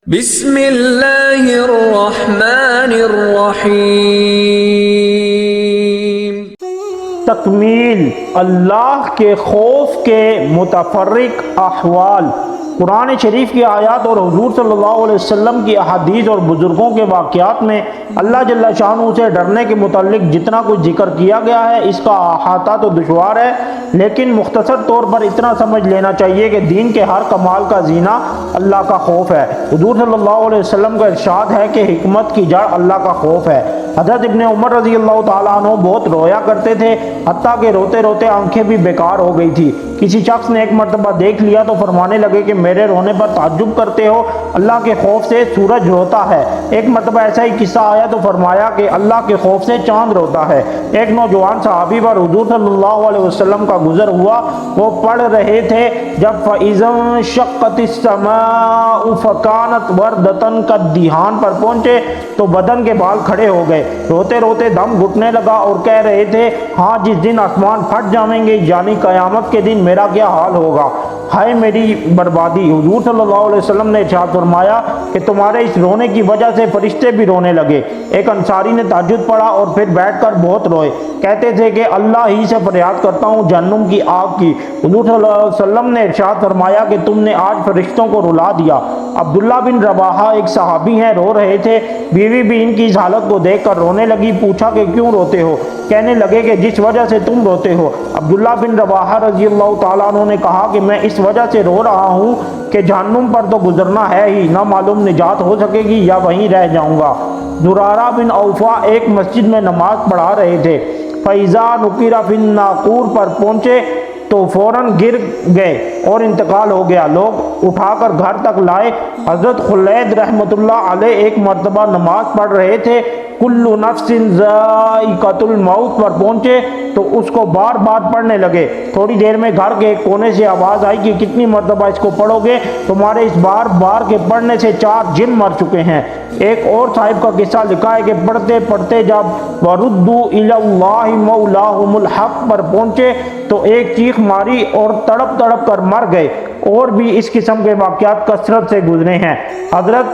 بسم اللہ الرحمن الرحیم۔ تکمیل اللہ کے خوف کے متفرق احوال۔ قرآن شریف کی آیات اور حضور صلی اللہ علیہ وسلم کی احادیث اور بزرگوں کے واقعات میں اللہ جل شانہ سے ڈرنے کے متعلق جتنا کچھ ذکر کیا گیا ہے اس کا احاطہ تو دشوار ہے، لیکن مختصر طور پر اتنا سمجھ لینا چاہیے کہ دین کے ہر کمال کا زینہ اللہ کا خوف ہے۔ حضور صلی اللہ علیہ وسلم کا ارشاد ہے کہ حکمت کی جڑ اللہ کا خوف ہے۔ حضرت ابن عمر رضی اللہ تعالیٰ عنہ بہت رویا کرتے تھے، حتیٰ کہ روتے روتے آنکھیں بھی بیکار ہو گئی تھی۔ کسی شخص نے ایک مرتبہ دیکھ لیا تو فرمانے لگے کہ میرے رونے پر تعجب کرتے ہو، اللہ کے خوف سے سورج روتا ہے۔ ایک مرتبہ ایسا ہی قصہ آیا تو فرمایا کہ اللہ کے خوف سے چاند روتا ہے۔ ایک نوجوان صحابی پر حضور صلی اللہ علیہ وسلم کا گزر ہوا، وہ پڑھ رہے تھے جب فَإِذَا انشَقَّتِ السَّمَاءُ فَكَانَتْ وَرْدَةً كَالدِّهَانِ پر پہنچے تو بدن کے بال کھڑے ہو گئے، روتے روتے دم گھٹنے لگا اور کہہ رہے تھے، ہاں جس دن آسمان پھٹ جائیں گے یعنی قیامت کے دن میرا کیا حال ہوگا، ہائے میری بربادی۔ حضور صلی اللہ علیہ وسلم نے ارشاد فرمایا کہ تمہارے اس رونے کی وجہ سے فرشتے بھی رونے لگے۔ ایک انصاری نے تہجد پڑھا اور پھر بیٹھ کر بہت روئے، کہتے تھے کہ اللہ ہی سے فریاد کرتا ہوں جہنم کی آگ کی۔ حضور صلی اللہ علیہ وسلم نے ارشاد فرمایا کہ تم نے آج فرشتوں کو رلا دیا۔ عبداللہ بن رواحہ ایک صحابی ہیں، رو رہے تھے، بیوی بھی ان کی اس حالت کو دیکھ کر رونے لگی۔ پوچھا کہ کیوں روتے ہو؟ کہنے لگے کہ جس وجہ سے تم روتے ہو۔ عبداللہ بن رواحہ رضی اللہ تعالیٰ عنہ نے کہا کہ میں اس وجہ سے رو رہا ہوں کہ جہنم پر تو گزرنا ہے ہی، نہ معلوم نجات ہو سکے گی یا وہیں رہ جاؤں گا۔ زرارہ بن اوفا ایک مسجد میں نماز پڑھا رہے تھے، فَإِذَا نُقِرَ فِي النَّاقُورِ پر پہنچے تو فوراً گر گئے اور انتقال ہو گیا۔ لوگ اٹھا کر گھر تک لائے۔ حضرت خلید رحمۃ اللہ علیہ ایک مرتبہ نماز پڑھ رہے تھے، کل نفس ذائقۃ الموت پر پہنچے تو اس کو بار بار پڑھنے لگے۔ تھوڑی دیر میں گھر کے ایک کونے سے آواز آئی کہ کتنی مرتبہ اس کو پڑھو گے، تمہارے اس بار بار کے پڑھنے سے 4 جن مر چکے ہیں۔ ایک اور صاحب کا قصہ لکھا ہے کہ پڑھتے پڑھتے جب وَرُدُّوا إِلَى اللَّهِ مَوْلَاهُمُ الْحَقِّ پر پہنچے تو ایک چیخ ماری اور تڑپ تڑپ کر مر گئے۔ اور بھی اس قسم کے واقعات کثرت سے گزرے ہیں۔ حضرت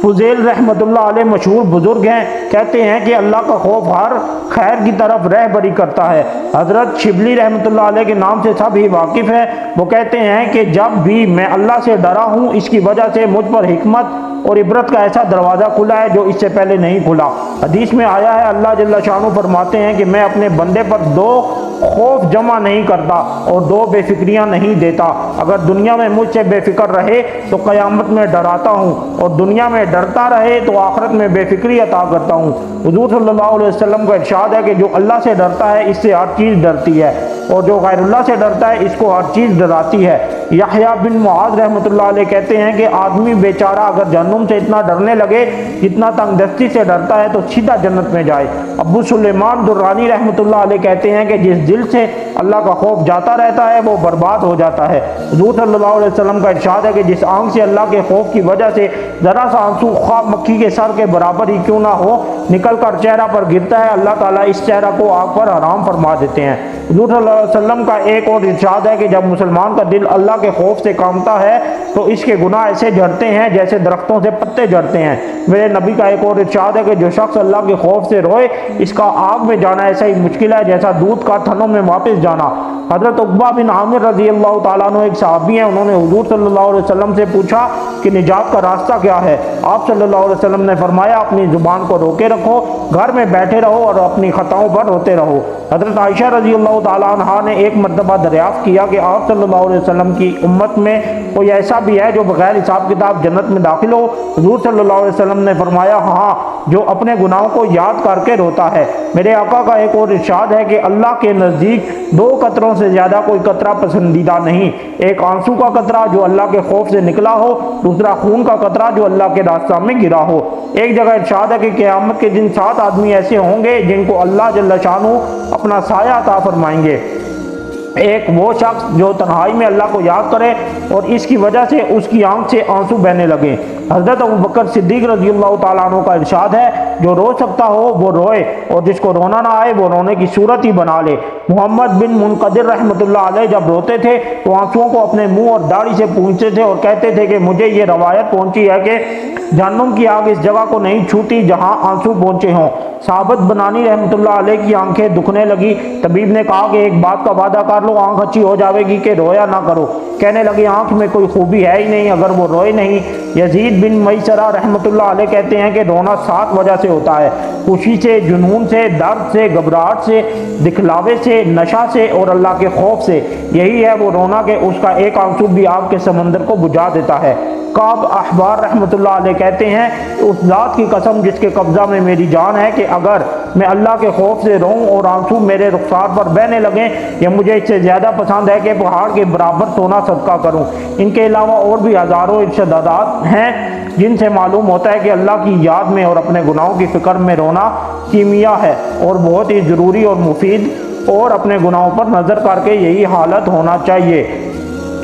فضیل رحمۃ اللہ علیہ مشہور بزرگ ہیں، کہتے ہیں کہ اللہ کا خوف ہر خیر کی طرف رہبری کرتا ہے۔ حضرت شبلی رحمۃ اللہ علیہ کے نام سے سب ہی واقف ہیں، وہ کہتے ہیں کہ جب بھی میں اللہ سے ڈرا ہوں اس کی وجہ سے مجھ پر حکمت اور عبرت کا ایسا دروازہ کھلا ہے جو اس سے پہلے نہیں کھلا۔ حدیث میں آیا ہے اللہ جل شانہ فرماتے ہیں کہ میں اپنے بندے پر 2 خوف جمع نہیں کرتا اور 2 بے فکریاں نہیں دیتا، اگر دنیا میں مجھ سے بے فکر رہے تو قیامت میں ڈراتا ہوں، اور دنیا میں ڈرتا رہے تو آخرت میں بے فکری عطا کرتا ہوں۔ حضور صلی اللہ علیہ وسلم کا ارشاد ہے کہ جو اللہ سے ڈرتا ہے اس سے ہر چیز ڈرتی ہے، اور جو غیر اللہ سے ڈرتا ہے اس کو ہر چیز ڈراتی ہے۔ یحییٰ بن معاذ رحمۃ اللہ علیہ کہتے ہیں کہ آدمی بیچارہ اگر جہنم سے اتنا ڈرنے لگے جتنا تنگ دستی سے ڈرتا ہے تو سیدھا جنت میں جائے۔ ابو سلیمان درانی رحمۃ اللہ علیہ کہتے ہیں کہ جس دل سے اللہ کا خوف جاتا رہتا ہے وہ برباد ہو جاتا ہے۔ حضور صلی اللہ علیہ وسلم کا ارشاد ہے کہ جس آنکھ سے اللہ کے خوف کی وجہ سے ذرا سا آنسو خواہ مکھی کے سر کے برابر ہی کیوں نہ ہو نکل کر چہرہ پر گرتا ہے، اللہ تعالیٰ اس چہرہ کو آگ پر حرام فرما دیتے ہیں۔ حضور صلی اللہ علیہ وسلم کا ایک اور ارشاد ہے کہ جب مسلمان کا دل اللہ کے خوف سے کامتا ہے تو اس کے گناہ ایسے جھڑتے ہیں جیسے درختوں سے پتے جھڑتے ہیں۔ میرے نبی کا ایک اور ارشاد ہے کہ جو شخص اللہ کے خوف سے روئے اس کا آگ میں جانا ایسا ہی مشکل ہے جیسا دودھ کا تھنوں میں واپس جانا۔ حضرت عقبہ بن عامر رضی اللہ تعالیٰ عنہ ایک صحابی ہیں، انہوں نے حضور صلی اللہ علیہ وسلم سے پوچھا کہ نجات کا راستہ کیا ہے؟ آپ صلی اللہ علیہ وسلم نے فرمایا اپنی زبان کو روکے رکھو، گھر میں بیٹھے رہو اور اپنی خطاؤں پر روتے رہو۔ حضرت عائشہ رضی اللہ تعالیٰ عنہا نے ایک مرتبہ دریافت کیا کہ آپ صلی اللہ علیہ وسلم کی امت میں کوئی ایسا بھی ہے جو بغیر حساب کتاب جنت میں داخل ہو؟ حضور صلی اللہ علیہ وسلم نے فرمایا ہاں، جو اپنے گناہوں کو یاد کر کے روتا ہے۔ میرے آقا کا ایک اور ارشاد ہے کہ اللہ کے نزدیک 2 قطروں سے زیادہ کوئی قطرہ پسندیدہ نہیں، ایک آنسو کا قطرہ جو اللہ کے خوف سے نکلا ہو، دوسرا خون کا قطرہ جو اللہ کے راستہ میں گرا ہو۔ ایک جگہ ارشاد ہے کہ قیامت کے دن 7 آدمی ایسے ہوں گے جن کو اللہ جل شانہ اپنا سایہ عطا فرمائیں گے۔ ایک وہ شخص جو تنہائی میں اللہ کو یاد کرے اور اس کی وجہ سے اس کی آنکھ سے آنسو بہنے لگے۔ حضرت ابوبکر صدیق رضی اللہ تعالیٰ عنہ کا ارشاد ہے جو رو سکتا ہو وہ روئے اور جس کو رونا نہ آئے وہ رونے کی صورت ہی بنا لے۔ محمد بن منقدر رحمتullah علیہ جب روتے تھے تو آنسوؤں کو اپنے منہ اور داڑھی سے پونچھتے تھے اور کہتے تھے کہ مجھے یہ روایت پہنچی ہے کہ جہنم کی آگ اس جگہ کو نہیں چھوتی جہاں آنسو پہنچے ہوں۔ ثابت بنانی رحمتullah علیہ کی آنکھیں دکھنے لگی۔ طبیب نے کہا کہ ایک بات کا وعدہ کر لو، آنکھ اچھی ہو جاوے گی کہ رویا نہ کرو۔ کہنے لگی آنکھ میں کوئی خوبی ہے ہی نہیں اگر وہ روئے نہیں۔ یزید بن میسرہ رحمتullah علیہ کہتے ہیں کہ رونا 7 وجہ سے ہوتا ہے: خوشی سے، جنون سے، درد سے، گھبراہٹ سے، دکھلاوے سے، نشہ سے اور اللہ کے خوف سے۔ یہی ہے وہ رونا کہ اس کا ایک آنسو بھی آگ کے سمندر کو بجھا دیتا ہے۔ کعب احبار رحمتullah علیہ کہتے ہیں اس ذات کی قسم جس کے قبضہ میں میری جان ہے کہ اگر میں اللہ کے خوف سے روؤں اور آنسو میرے رخسار پر بہنے لگیں، یہ مجھے اس سے زیادہ پسند ہے کہ پہاڑ کے برابر سونا صدقہ کروں۔ ان کے علاوہ اور بھی ہزاروں ارشادات ہیں جن سے معلوم ہوتا ہے کہ اللہ کی یاد میں اور اپنے گناہوں کی فکر میں رونا کیمیا ہے اور بہت ہی ضروری اور مفید، اور اپنے گناہوں پر نظر کر کے یہی حالت ہونا چاہیے۔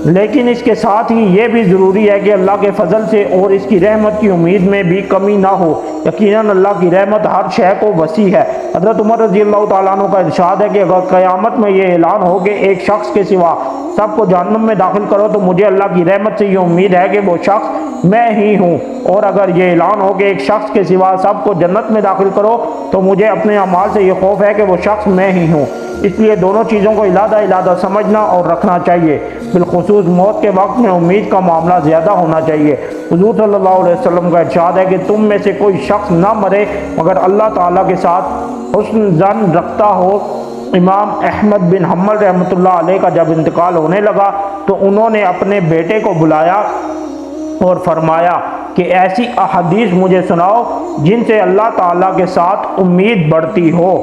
لیکن اس کے ساتھ ہی یہ بھی ضروری ہے کہ اللہ کے فضل سے اور اس کی رحمت کی امید میں بھی کمی نہ ہو۔ یقیناً اللہ کی رحمت ہر شے کو وسیع ہے۔ حضرت عمر رضی اللہ تعالیٰ عنہ کا ارشاد ہے کہ اگر قیامت میں یہ اعلان ہو کہ ایک شخص کے سوا سب کو جہنم میں داخل کرو تو مجھے اللہ کی رحمت سے یہ امید ہے کہ وہ شخص میں ہی ہوں، اور اگر یہ اعلان ہو کہ ایک شخص کے سوا سب کو جنت میں داخل کرو تو مجھے اپنے اعمال سے یہ خوف ہے کہ وہ شخص میں ہی ہوں۔ اس لیے دونوں چیزوں کو علیحدہ سمجھنا اور رکھنا چاہیے۔ بالخصوص موت کے وقت میں امید کا معاملہ زیادہ ہونا چاہیے۔ حضور صلی اللہ علیہ وسلم کا ارشاد ہے کہ تم میں سے کوئی شخص نہ مرے مگر اللہ تعالیٰ کے ساتھ حسن ظن رکھتا ہو۔ امام احمد بن حنبل رحمتullah علیہ کا جب انتقال ہونے لگا تو انہوں نے اپنے بیٹے کو بلایا اور فرمایا کہ ایسی احادیث مجھے سناؤ جن سے اللہ تعالیٰ کے ساتھ امید بڑھتی ہو۔